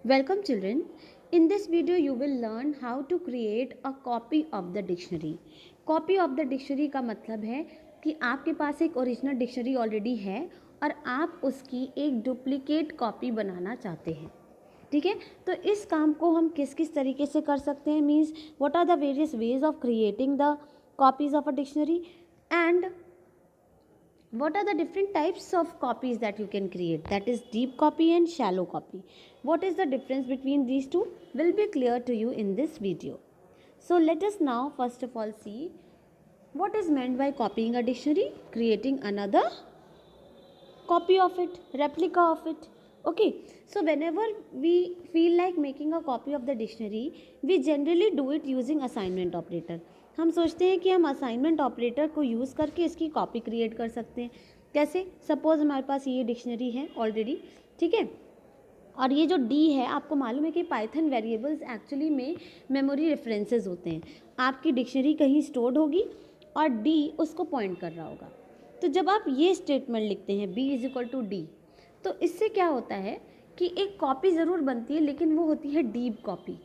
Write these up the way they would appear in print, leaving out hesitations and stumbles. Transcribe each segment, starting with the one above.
Welcome children. In this video you will learn how to create a copy of the dictionary. Copy of the dictionary का मतलब है कि आपके पास एक original dictionary already है और आप उसकी एक डुप्लीकेट कॉपी बनाना चाहते हैं. ठीक है, तो इस काम को हम किस किस तरीके से कर सकते हैं, means what are the various ways of creating the copies of a dictionary and what are the different types of copies that you can create, that is deep copy and shallow copy. What is the difference between these two will be clear to you in this video. So let us now first of all see what is meant by copying a dictionary, creating another copy of it, replica of it. Okay, so whenever we feel like making a copy of the dictionary, we generally do it using assignment operator. हम सोचते हैं कि हम assignment operator को use करके इसकी copy create कर सकते हैं. कैसे? सपोज हमारे पास ये डिक्शनरी है ऑलरेडी, ठीक है, और ये जो डी है, आपको मालूम है कि पाइथन वेरिएबल्स एक्चुअली में मेमोरी रेफरेंसेस होते हैं. आपकी डिक्शनरी कहीं स्टोर्ड होगी और डी उसको पॉइंट कर रहा होगा. तो जब आप ये स्टेटमेंट लिखते हैं B is equal to D, तो इससे क्या होता है कि एक कॉपी ज़रूर बनती है, लेकिन वो होती है डीप कॉपी.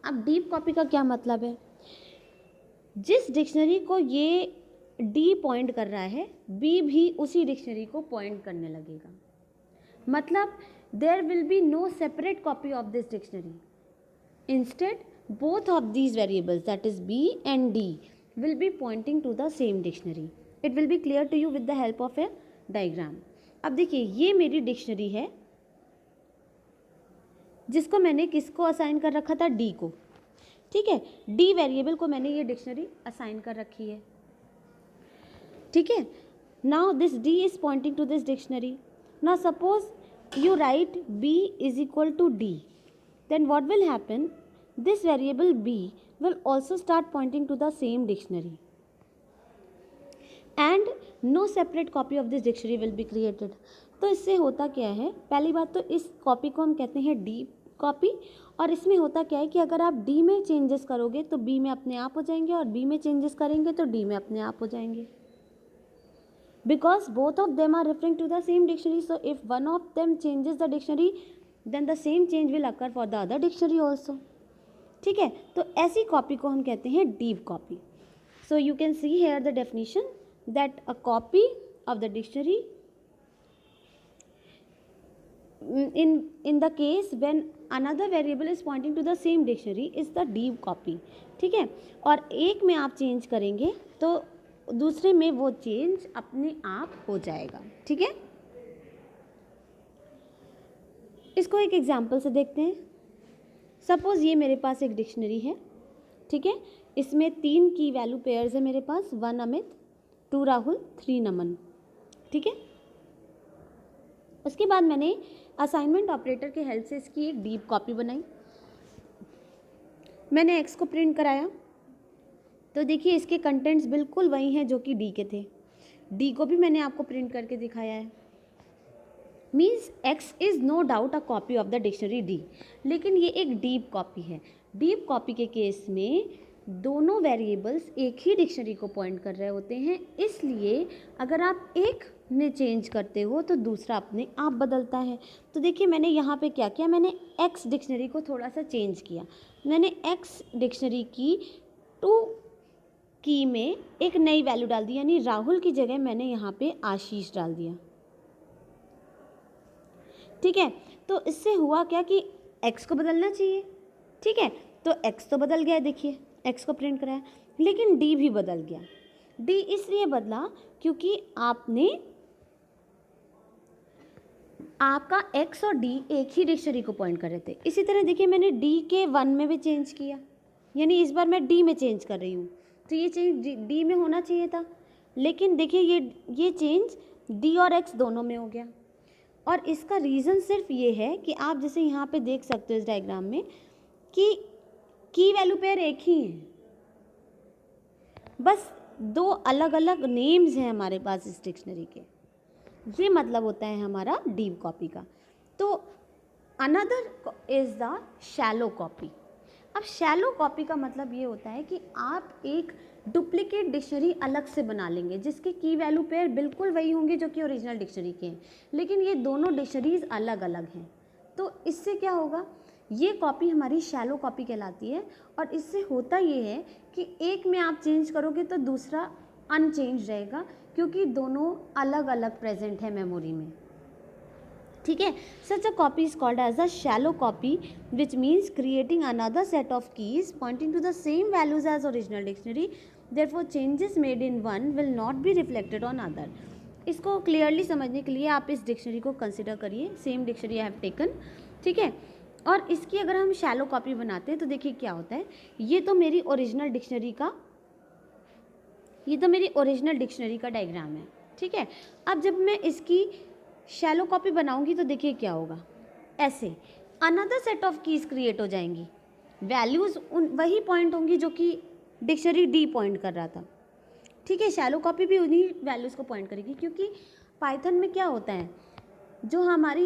अब डीप कॉपी का क्या मतलब है? जिस डिक्शनरी को ये डी पॉइंट कर रहा है, बी भी उसी डिक्शनरी को पॉइंट करने लगेगा. मतलब there will be no separate copy of this dictionary. Instead both of these variables, that is B and D, will be pointing to the same dictionary. It will be clear to you with the help of a diagram. अब देखिए, ये मेरी dictionary है जिसको मैंने किसको assign कर रखा था? डी को. ठीक है, डी वेरिएबल को मैंने ये डिक्शनरी असाइन कर रखी है. ठीक है, now this D is pointing to this dictionary. Now suppose you write B is equal to D, then what will happen? This variable B will also start pointing to the same dictionary and no separate copy of this dictionary will be created. तो इससे होता क्या है? पहली बात तो इस copy को हम कहते हैं डी कॉपी, और इसमें होता क्या है कि अगर आप डी में चेंजेस करोगे तो बी में अपने आप हो जाएंगे, और बी में चेंजेस करेंगे तो डी में अपने आप हो जाएंगे, because both of them are referring to the same dictionary. So if one of them changes the dictionary, then the same change will occur for the other dictionary also. ठीक है, तो ऐसी कॉपी को हम कहते हैं deep copy. So you can see here the definition that a copy of the dictionary in the case when another variable is pointing to the same dictionary is the deep copy. ठीक है, और एक में आप change करेंगे तो दूसरे में वो चेंज अपने आप हो जाएगा. ठीक है, इसको एक एग्जांपल से देखते हैं. सपोज ये मेरे पास एक डिक्शनरी है. ठीक है, इसमें 3 की वैल्यू पेयर्स है मेरे पास, 1 अमित, 2 राहुल, 3 नमन. ठीक है, उसके बाद मैंने असाइनमेंट ऑपरेटर के हेल्प से इसकी एक डीप कॉपी बनाई. मैंने एक्स को प्रिंट कराया, तो देखिए इसके कंटेंट्स बिल्कुल वही हैं जो कि डी के थे. डी को भी मैंने आपको प्रिंट करके दिखाया है. Means X is no doubt a copy of the dictionary D, लेकिन ये एक डीप कॉपी है. डीप कॉपी के केस में दोनों वेरिएबल्स एक ही डिक्शनरी को पॉइंट कर रहे होते हैं, इसलिए अगर आप एक में चेंज करते हो तो दूसरा अपने आप बदलता है. तो देखिए मैंने यहाँ पे क्या किया, मैंने एक्स डिक्शनरी को थोड़ा सा चेंज किया. मैंने एक्स डिक्शनरी की 2 की में एक नई वैल्यू डाल दी, यानी राहुल की जगह मैंने यहाँ पे आशीष डाल दिया. ठीक है, तो इससे हुआ क्या कि एक्स को बदलना चाहिए. ठीक है, तो एक्स तो बदल गया, देखिए एक्स को प्रिंट कराया, लेकिन डी भी बदल गया. डी इसलिए बदला क्योंकि आपका एक्स और डी एक ही डिक्शनरी को पॉइंट कर रहे थे. इसी तरह देखिए मैंने डी के 1 में भी चेंज किया, यानी इस बार मैं डी में चेंज कर रही हूँ, तो ये चेंज डी में होना चाहिए था, लेकिन देखिए ये चेंज डी और एक्स दोनों में हो गया. और इसका रीज़न सिर्फ ये है कि आप जैसे यहाँ पे देख सकते हो इस डायग्राम में कि की वैल्यू पेयर एक ही हैं, बस 2 अलग अलग नेम्स हैं हमारे पास इस डिक्शनरी के. ये मतलब होता है हमारा डीप कॉपी का. तो another is the shallow copy. अब शैलो कॉपी का मतलब ये होता है कि आप एक डुप्लीकेट डिक्शनरी अलग से बना लेंगे जिसके की वैल्यू पेयर बिल्कुल वही होंगे जो कि ओरिजिनल डिक्शनरी के हैं, लेकिन ये दोनों डिक्शनरीज अलग अलग हैं. तो इससे क्या होगा, ये कॉपी हमारी शैलो कॉपी कहलाती है। और इससे होता ये है कि एक में आप चेंज करोगे तो दूसरा अनचेंज रहेगा, क्योंकि दोनों अलग अलग प्रेजेंट है मेमोरी में। ठीक है, such a copy is called as a shallow copy which means creating another set of keys pointing to the same values as original dictionary, therefore changes made in one will not be reflected on other. इसको clearly समझने के लिए आप इस dictionary को consider करिए, same dictionary I have taken. ठीक है, और इसकी अगर हम शैलो कॉपी बनाते हैं तो देखिए क्या होता है, ये तो मेरी ओरिजिनल डिक्शनरी का डायग्राम है। ठीक है, अब जब मैं इसकी शैलो कॉपी बनाऊंगी तो देखिए क्या होगा, ऐसे another set of keys create हो जाएंगी, वैल्यूज उन वही पॉइंट होंगी जो कि डिक्शनरी डी पॉइंट कर रहा था। ठीक है, शैलो कॉपी भी उन्हीं वैल्यूज़ को पॉइंट करेगी, क्योंकि पाइथन में क्या होता है, जो हमारी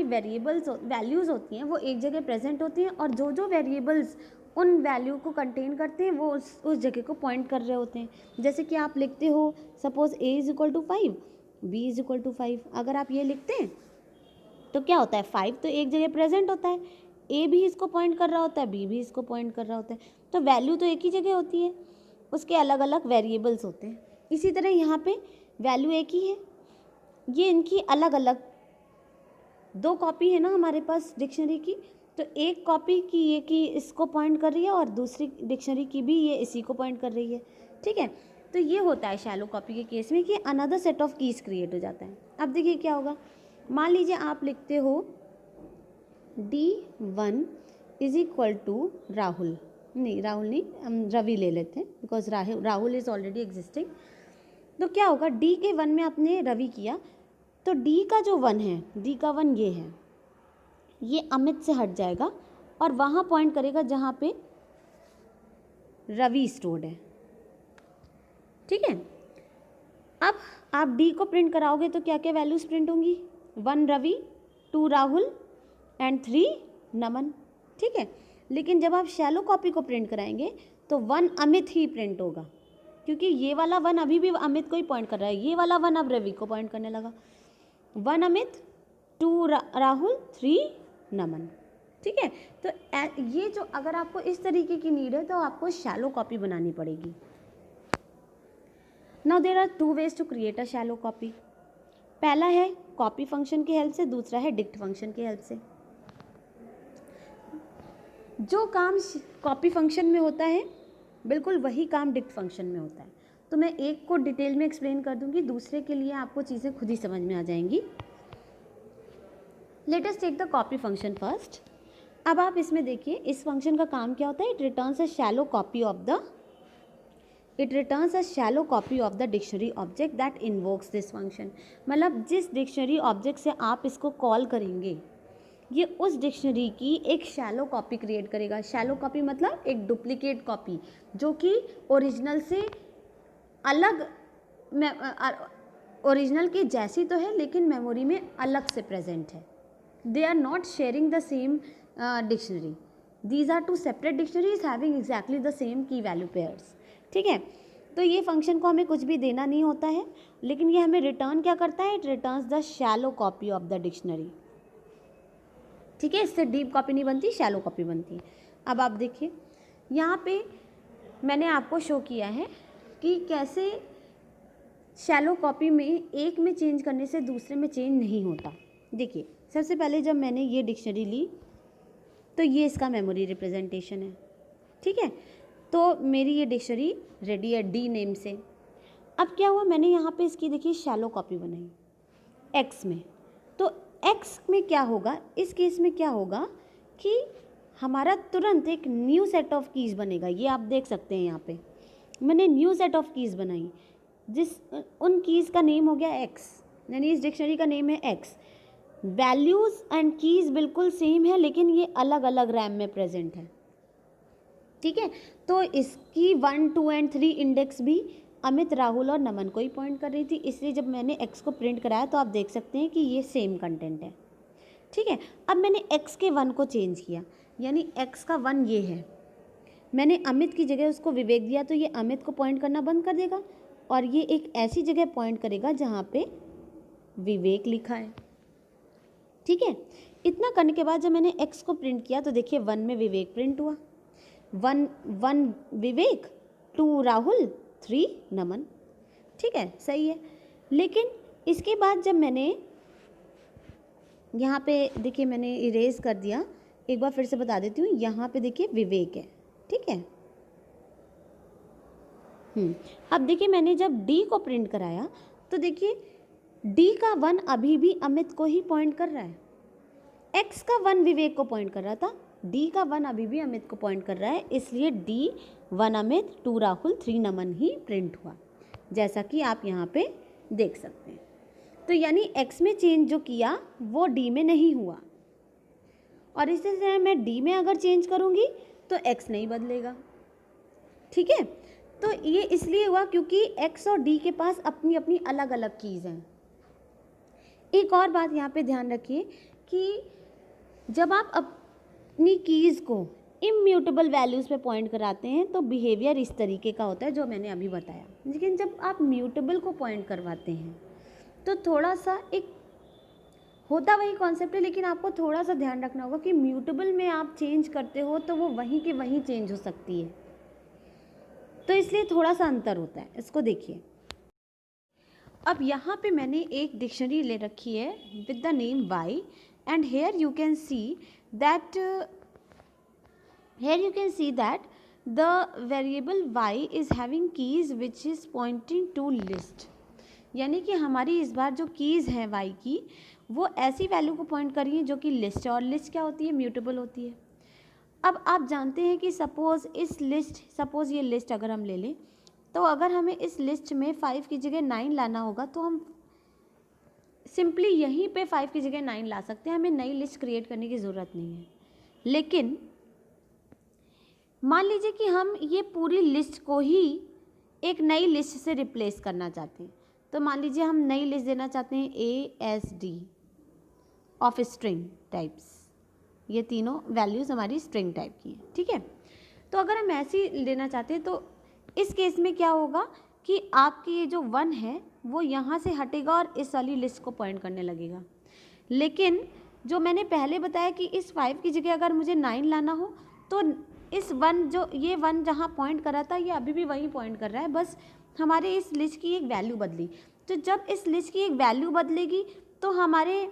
वैल्यूज़ होती हैं वो एक जगह प्रेजेंट होती हैं, और जो जो वेरिएबल्स उन वैल्यू को कंटेन करते हैं वो उस जगह को पॉइंट कर रहे होते हैं। जैसे कि आप लिखते हो suppose a is equal to 5, b is equal to 5, अगर आप ये लिखते हैं तो क्या होता है, 5 तो एक जगह प्रेजेंट होता है, a भी इसको पॉइंट कर रहा होता है, b भी इसको पॉइंट कर रहा होता है, तो वैल्यू तो एक ही जगह होती है, उसके अलग अलग वेरिएबल्स होते हैं। इसी तरह यहाँ पे वैल्यू एक ही है, ये इनकी अलग अलग दो कॉपी है ना हमारे पास डिक्शनरी की, तो एक कॉपी की ये कि इसको पॉइंट कर रही है और दूसरी डिक्शनरी की भी ये इसी को पॉइंट कर रही है। ठीक है, तो ये होता है शैलो कॉपी के केस में कि another set of keys create हो जाता है। अब देखिए क्या होगा, मान लीजिए आप लिखते हो D1 is equal to Rahul नहीं, हम रवि ले लेते हैं because Rahul is already existing. तो क्या होगा, डी के 1 में आपने रवि किया, तो डी का जो 1 है, डी का 1 ये है, ये अमित से हट जाएगा और वहाँ पॉइंट करेगा जहाँ पे रवि स्टोर्ड है। ठीक है, अब आप डी को प्रिंट कराओगे तो क्या क्या वैल्यूज़ प्रिंट होंगी, 1 रवि, 2 राहुल एंड 3 नमन। ठीक है, लेकिन जब आप शैलो कॉपी को प्रिंट कराएंगे तो 1 अमित ही प्रिंट होगा, क्योंकि ये वाला 1 अभी भी अमित को ही पॉइंट कर रहा है, ये वाला 1 अब रवि को पॉइंट करने लगा। 1 अमित, 2 राहुल, 3 नमन। ठीक है, तो ये जो अगर आपको इस तरीके की नीड है तो आपको शैलो कॉपी बनानी पड़ेगी। Now there are 2 ways to create a shallow copy. पहला है कॉपी फंक्शन की हेल्प से, दूसरा है डिक्ट फंक्शन की हेल्प से। जो काम कॉपी फंक्शन में होता है बिल्कुल वही काम डिक्ट फंक्शन में होता है। तो मैं एक को डिटेल में एक्सप्लेन कर दूंगी, दूसरे के लिए आपको चीज़ें खुद ही समझ में आ जाएंगी। Let us take the copy function first. अब आप इसमें देखिए इस फंक्शन का काम क्या होता है, it returns a shallow copy of the dictionary object that invokes this function. मतलब जिस डिक्शनरी ऑब्जेक्ट से आप इसको कॉल करेंगे ये उस डिक्शनरी की एक शैलो कॉपी क्रिएट करेगा। शैलो कॉपी मतलब एक डुप्लीकेट कॉपी जो कि ओरिजिनल से अलग, ओरिजिनल की जैसी तो है लेकिन मेमोरी में अलग से प्रेजेंट है। They are not sharing the same dictionary, these are 2 separate dictionaries having exactly the same key value pairs. ठीक है, तो ये फंक्शन को हमें कुछ भी देना नहीं होता है, लेकिन ये हमें रिटर्न क्या करता है, it returns the shallow copy of the dictionary. ठीक है, इससे डीप कॉपी नहीं बनती, शैलो कॉपी बनती है। अब आप देखिए यहाँ पे मैंने आपको शो किया है कि कैसे शैलो कॉपी में एक में चेंज करने से दूसरे में चेंज नहीं होता। देखिए सबसे पहले जब मैंने ये डिक्शनरी ली तो ये इसका मेमोरी रिप्रेजेंटेशन है। ठीक है, तो मेरी ये डिक्शनरी रेडी है डी नेम से। अब क्या हुआ, मैंने यहाँ पे इसकी देखिए शैलो कॉपी बनाई एक्स में, तो एक्स में क्या होगा, इस केस में क्या होगा कि हमारा तुरंत एक न्यू सेट ऑफ कीज़ बनेगा। ये आप देख सकते हैं यहाँ पे मैंने न्यू सेट ऑफ कीज़ बनाई, उन कीज़ का नेम हो गया एक्स, यानी इस डिक्शनरी का नेम है एक्स। वैल्यूज़ एंड कीज़ बिल्कुल सेम है लेकिन ये अलग अलग रैम में प्रेजेंट है। ठीक है, तो इसकी 1, 2 एंड 3 इंडेक्स भी अमित, राहुल और नमन को ही पॉइंट कर रही थी, इसलिए जब मैंने x को प्रिंट कराया तो आप देख सकते हैं कि ये सेम कंटेंट है। ठीक है, अब मैंने x के 1 को चेंज किया, यानी x का 1 ये है, मैंने अमित की जगह उसको विवेक दिया तो ये अमित को पॉइंट करना बंद कर देगा और ये एक ऐसी जगह पॉइंट करेगा जहाँ पे विवेक लिखा है। ठीक है। इतना करने के बाद जब मैंने x को प्रिंट किया तो देखिए 1 में विवेक प्रिंट हुआ, 1 विवेक, 2 राहुल, 3 नमन। ठीक है, सही है। लेकिन इसके बाद जब मैंने यहाँ पे देखिए मैंने इरेज कर दिया, एक बार फिर से बता देती हूँ, यहाँ पे देखिए विवेक है। ठीक है। अब देखिए मैंने जब D को प्रिंट कराया तो देखिए D का 1 अभी भी अमित को ही पॉइंट कर रहा है, X का 1 विवेक को पॉइंट कर रहा था, D का 1 अभी भी अमित को पॉइंट कर रहा है, इसलिए D 1 अमित, 2 राहुल, 3 नमन ही प्रिंट हुआ, जैसा कि आप यहाँ पे देख सकते हैं। तो यानी X में चेंज जो किया वो D में नहीं हुआ, और इसी तरह मैं D में अगर चेंज करूँगी तो X नहीं बदलेगा। ठीक है। तो ये इसलिए हुआ क्योंकि X और D के पास अपनी अपनी अलग अलग कीज़ हैं। एक और बात यहाँ पे ध्यान रखिए कि जब आप अपनी कीज़ को इम्यूटेबल वैल्यूज़ पे पॉइंट कराते हैं तो बिहेवियर इस तरीके का होता है जो मैंने अभी बताया। लेकिन जब आप म्यूटेबल को पॉइंट करवाते हैं तो थोड़ा सा एक होता वही कॉन्सेप्ट है, लेकिन आपको थोड़ा सा ध्यान रखना होगा कि म्यूटेबल में आप चेंज करते हो तो वो वहीं के वहीं चेंज हो सकती है, तो इसलिए थोड़ा सा अंतर होता है। इसको देखिए, अब यहाँ पे मैंने एक डिक्शनरी ले रखी है with the name Y, and here you can see that the variable Y is having keys which is pointing to list. यानी कि हमारी इस बार जो कीज़ हैं वाई की वो ऐसी वैल्यू को पॉइंट कर रही है जो कि लिस्ट है, और लिस्ट क्या होती है, म्यूटेबल होती है। अब आप जानते हैं कि सपोज़ ये लिस्ट अगर हम ले लें तो अगर हमें इस लिस्ट में 5 की जगह 9 लाना होगा तो हम सिंपली यहीं पे 5 की जगह 9 ला सकते हैं, हमें नई लिस्ट क्रिएट करने की ज़रूरत नहीं है। लेकिन मान लीजिए कि हम ये पूरी लिस्ट को ही एक नई लिस्ट से रिप्लेस करना चाहते हैं, तो मान लीजिए हम नई लिस्ट देना चाहते हैं ASD ऑफ स्ट्रिंग टाइप्स, ये तीनों वैल्यूज़ हमारी स्ट्रिंग टाइप की हैं। ठीक है। तो अगर हम ऐसी लेना चाहते हैं तो इस केस में क्या होगा कि आपकी ये जो 1 है वो यहाँ से हटेगा और इस वाली लिस्ट को पॉइंट करने लगेगा। लेकिन जो मैंने पहले बताया कि इस 5 की जगह अगर मुझे 9 लाना हो तो इस 1 जो ये 1 जहाँ पॉइंट कर रहा था ये अभी भी वहीं पॉइंट कर रहा है, बस हमारे इस लिस्ट की एक वैल्यू बदली। तो जब इस लिस्ट की एक वैल्यू बदलेगी तो हमारे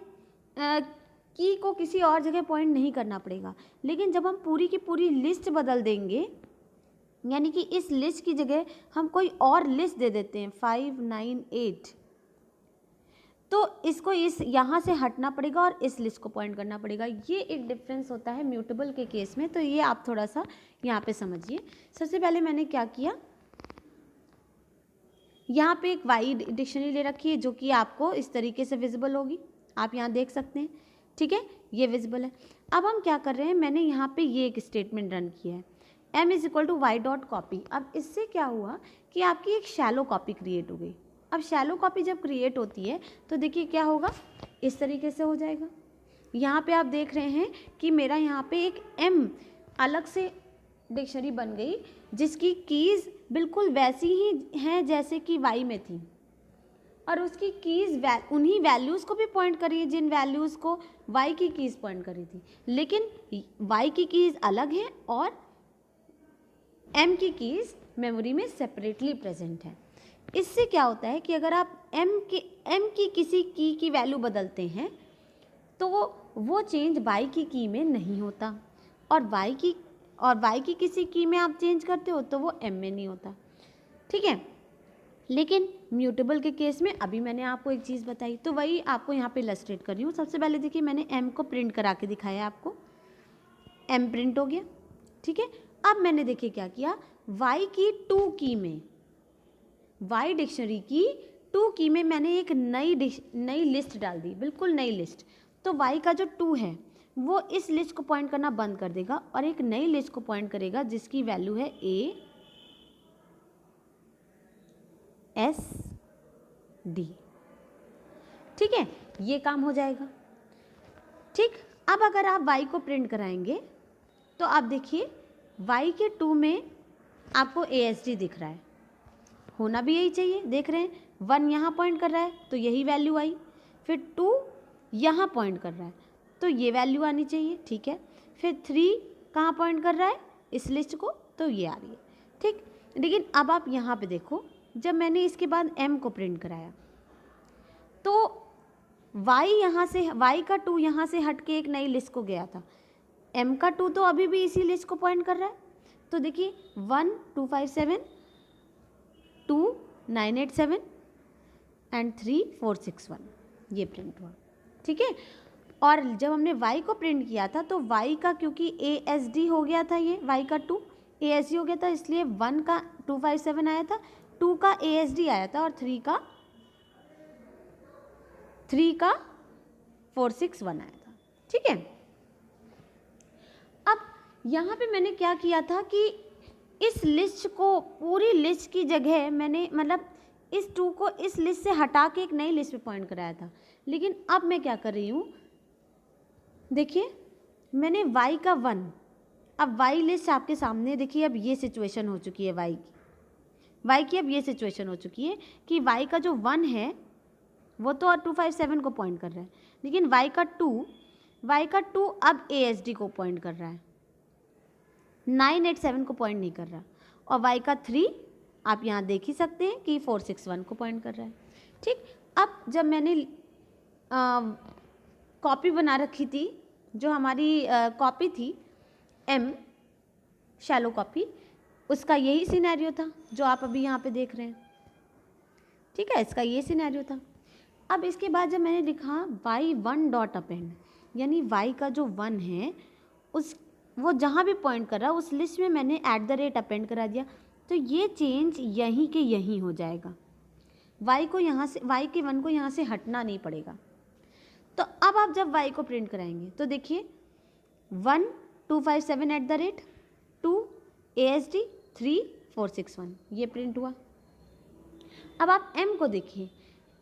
की को किसी और जगह पॉइंट नहीं करना पड़ेगा। लेकिन जब हम पूरी की पूरी लिस्ट बदल देंगे, यानी कि इस लिस्ट की जगह हम कोई और लिस्ट दे देते हैं 5, 9, 8, तो इसको इस यहाँ से हटना पड़ेगा और इस लिस्ट को पॉइंट करना पड़ेगा। ये एक डिफरेंस होता है म्यूटेबल के केस में, तो ये आप थोड़ा सा यहाँ पे समझिए। सबसे पहले मैंने क्या किया, यहाँ पे एक वाई डिक्शनरी ले रखी है जो कि आपको इस तरीके से विजिबल होगी, आप यहाँ देख सकते हैं। ठीक है, ये विजिबल है। अब हम क्या कर रहे हैं, मैंने यहाँ पे ये एक स्टेटमेंट रन किया है m is equal to Y dot copy. अब इससे क्या हुआ कि आपकी एक शैलो कॉपी क्रिएट हो गई। अब शैलो कॉपी जब क्रिएट होती है तो देखिए क्या होगा, इस तरीके से हो जाएगा। यहाँ पे आप देख रहे हैं कि मेरा यहाँ पे एक m अलग से डिक्शनरी बन गई जिसकी कीज़ बिल्कुल वैसी ही हैं जैसे कि y में थी, और उसकी कीज़ उन्हीं वैल्यूज़ को भी पॉइंट कर रही है जिन वैल्यूज़ को y की कीज़ पॉइंट कर रही थी, लेकिन y की कीज़ अलग है और m की कीज़ मेमोरी में सेपरेटली प्रेजेंट है। इससे क्या होता है कि अगर आप m की किसी की वैल्यू बदलते हैं तो वो चेंज y की की में नहीं होता, और y की किसी की में आप चेंज करते हो तो वो m में नहीं होता। ठीक है, लेकिन म्यूटेबल के केस में अभी मैंने आपको एक चीज़ बताई, तो वही आपको यहाँ पे इलस्ट्रेट कर रही हूँ। सबसे पहले देखिए मैंने m को प्रिंट करा के दिखाया, आपको m प्रिंट हो गया। ठीक है, अब मैंने देखिए क्या किया, y की 2 की में, y डिक्शनरी की 2 की में मैंने एक नई लिस्ट डाल दी, बिल्कुल नई लिस्ट। तो y का जो 2 है वो इस लिस्ट को पॉइंट करना बंद कर देगा और एक नई लिस्ट को पॉइंट करेगा जिसकी वैल्यू है ASD। ठीक है, ये काम हो जाएगा। ठीक, अब अगर आप y को प्रिंट कराएंगे तो आप देखिए y के 2 में आपको ASD दिख रहा है, होना भी यही चाहिए। देख रहे हैं 1 यहाँ पॉइंट कर रहा है तो यही वैल्यू आई, फिर 2 यहाँ पॉइंट कर रहा है तो ये वैल्यू आनी चाहिए, ठीक है। फिर 3 कहाँ पॉइंट कर रहा है, इस लिस्ट को, तो ये आ रही है, ठीक। लेकिन अब आप यहाँ पे देखो, जब मैंने इसके बाद m को प्रिंट कराया तो y यहाँ से, y का 2 यहाँ से हट के एक नई लिस्ट को गया था, m का 2 तो अभी भी इसी लिस्ट को पॉइंट कर रहा है। तो देखिए 1 2 5 7 2 9 8 7 एंड 3 4 6 1 ये प्रिंट हुआ, ठीक है। और जब हमने y को प्रिंट किया था तो y का क्योंकि ASD हो गया था, ये y का 2 ASD हो गया था, इसलिए 1 का 2 5 7 आया था, 2 का ASD आया था और 3 का 4 6 1 आया था, ठीक है। अब यहाँ पे मैंने क्या किया था कि इस लिस्ट को, पूरी लिस्ट की जगह मैंने मतलब इस 2 को इस लिस्ट से हटा के एक नई लिस्ट पे पॉइंट कराया था। लेकिन अब मैं क्या कर रही हूँ, देखिए मैंने y का 1, अब y लिस्ट आपके सामने, देखिए अब ये सिचुएशन हो चुकी है y की अब ये सिचुएशन हो चुकी है कि y का जो 1 है वो तो 2 5 7 को पॉइंट कर रहा है, लेकिन y का 2 अब ASD को पॉइंट कर रहा है, 9 8 7 को पॉइंट नहीं कर रहा। और y का 3 आप यहाँ देख ही सकते हैं कि 4 6 1 को पॉइंट कर रहा है, ठीक। अब जब मैंने कॉपी बना रखी थी, जो हमारी कॉपी थी m शैलो कॉपी, उसका यही सिनेरियो था जो आप अभी यहाँ पे देख रहे हैं, ठीक है, इसका ये सिनेरियो था। अब इसके बाद जब मैंने लिखा y1 डॉट अपेंड, यानी y का जो 1 है उस वो जहाँ भी पॉइंट कर रहा है उस लिस्ट में मैंने @ अपेंड करा दिया, तो ये चेंज यहीं के यहीं हो जाएगा, y को यहाँ से, y के 1 को यहाँ से हटना नहीं पड़ेगा। तो अब आप जब y को प्रिंट कराएंगे तो देखिए 1 2 5 7 2 ASD 3 4 6 1 ये प्रिंट हुआ। अब आप m को देखिए,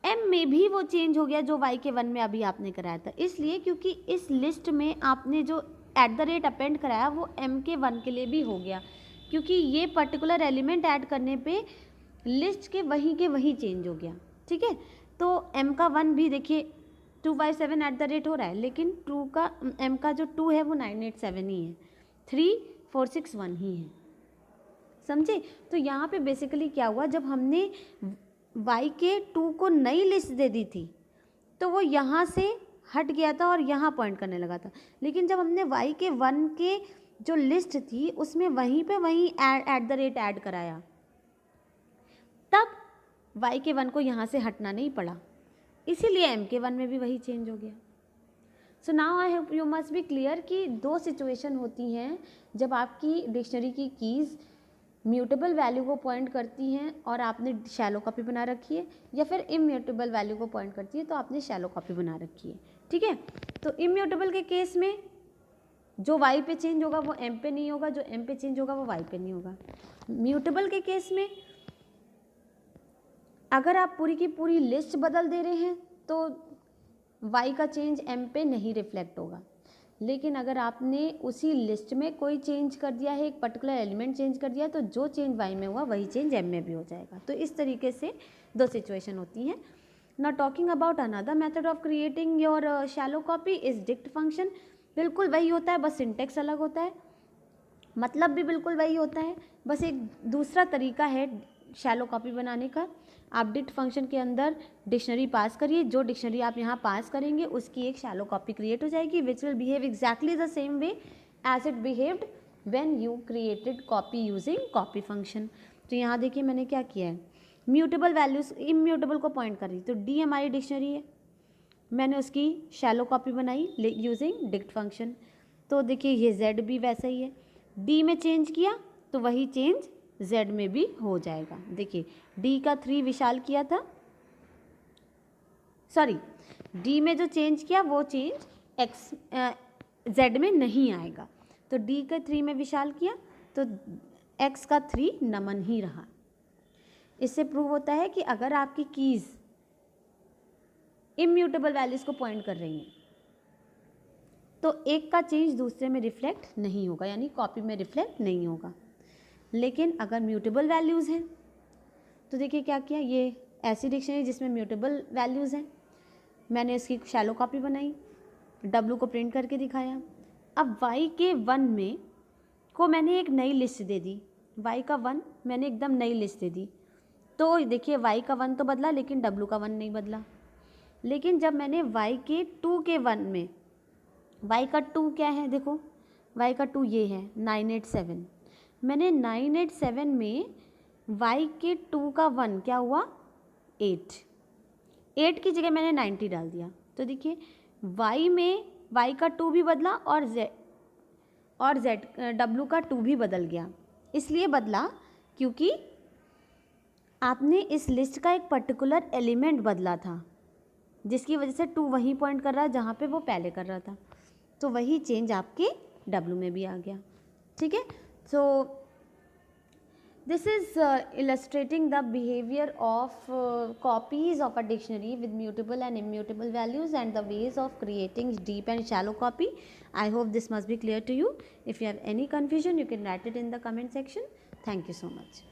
m में भी वो चेंज हो गया जो y के 1 में अभी आपने कराया था, इसलिए क्योंकि इस लिस्ट में आपने जो @ अपेंड कराया वो m के 1 के लिए भी हो गया, क्योंकि ये पर्टिकुलर एलिमेंट ऐड करने पे लिस्ट के वहीं चेंज हो गया, ठीक है। तो m का 1 भी देखिए 2 5 7 हो रहा है, लेकिन m का जो 2 है वो 9 8 7 ही है, 3 4 6 1 ही है, समझे। तो यहाँ पे बेसिकली क्या हुआ, जब हमने y के 2 को नई लिस्ट दे दी थी तो वो यहाँ से हट गया था और यहाँ पॉइंट करने लगा था, लेकिन जब हमने y के 1 के जो लिस्ट थी उसमें वहीं @ ऐड कराया, तब y के 1 को यहाँ से हटना नहीं पड़ा, इसीलिए m के 1 में भी वही चेंज हो गया। So now I hope you must be clear कि 2 सिचुएशन होती हैं जब आपकी डिक्शनरी की कीज़ म्यूटेबल वैल्यू को पॉइंट करती हैं और आपने शैलो कॉपी बना रखी है, या फिर इम्यूटेबल वैल्यू को पॉइंट करती है तो आपने शैलो कॉपी बना रखी है, ठीक है। तो इम्यूटेबल के केस में जो y पे चेंज होगा वो m पे नहीं होगा, जो m पे चेंज होगा वो y पे नहीं होगा। म्यूटेबल के केस में अगर आप पूरी की पूरी लिस्ट बदल दे रहे हैं तो y का चेंज m पे नहीं रिफ्लेक्ट होगा, लेकिन अगर आपने उसी लिस्ट में कोई चेंज कर दिया है, एक पर्टिकुलर एलिमेंट चेंज कर दिया है, तो जो चेंज y में हुआ वही चेंज m में भी हो जाएगा। तो इस तरीके से 2 सिचुएशन होती हैं। Now talking about another method of creating your shallow copy is dict function. बिल्कुल वही होता है, बस सिंटेक्स अलग होता है, मतलब भी बिल्कुल वही होता है, बस एक दूसरा तरीका है शैलो कॉपी बनाने का। आप डिक्ट फंक्शन के अंदर डिक्शनरी पास करिए, जो डिक्शनरी आप यहाँ पास करेंगे उसकी एक शैलो कॉपी क्रिएट हो जाएगी, which will behave exactly the same way as it behaved when you created copy using copy function. तो यहाँ देखिए मैंने क्या किया है, म्यूटेबल वैल्यूज इम्यूटेबल को पॉइंट कर रही, तो डी हमारी डिक्शनरी है, मैंने उसकी शैलो कॉपी बनाई यूजिंग डिक्ट फंक्शन। तो देखिए ये जेड भी वैसा ही है, डी में चेंज किया तो वही चेंज z में भी हो जाएगा। देखिए d का 3 विशाल किया था, सॉरी d में जो चेंज किया वो चेंज z में नहीं आएगा, तो d का 3 में विशाल किया तो x का 3 नमन ही रहा। इससे प्रूव होता है कि अगर आपकी कीज़ इम्यूटेबल वैल्यूज़ को पॉइंट कर रही हैं तो एक का चेंज दूसरे में रिफ्लेक्ट नहीं होगा, यानी कॉपी में रिफ्लेक्ट नहीं होगा। लेकिन अगर म्यूटेबल वैल्यूज़ हैं तो देखिए क्या किया, ये ऐसी डिक्शनरी जिसमें म्यूटेबल वैल्यूज़ हैं, मैंने इसकी शैलो कॉपी बनाई, W को प्रिंट करके दिखाया। अब Y के 1 में को मैंने एक नई लिस्ट दे दी, Y का 1 मैंने एकदम नई लिस्ट दे दी। तो देखिए Y का 1 तो बदला लेकिन W का 1 नहीं बदला। लेकिन जब मैंने Y के 2 के 1 में, Y का 2 क्या है, देखो Y का 2 ये है 987, मैंने 987 में Y के 2 का 1 क्या हुआ 8 की जगह मैंने 90 डाल दिया। तो देखिए Y में Y का 2 भी बदला और Z W का 2 भी बदल गया। इसलिए बदला क्योंकि आपने इस लिस्ट का एक पर्टिकुलर एलिमेंट बदला था, जिसकी वजह से 2 वहीं पॉइंट कर रहा है जहाँ पे वो पहले कर रहा था। तो वही चेंज आपके W में भी आ गया। ठीक है, सो this is illustrating the behavior of copies of a dictionary with mutable and immutable values and the ways of creating deep and shallow copy. I hope this must be clear to you. If you have any confusion, you can write it in the comment section. Thank you so much.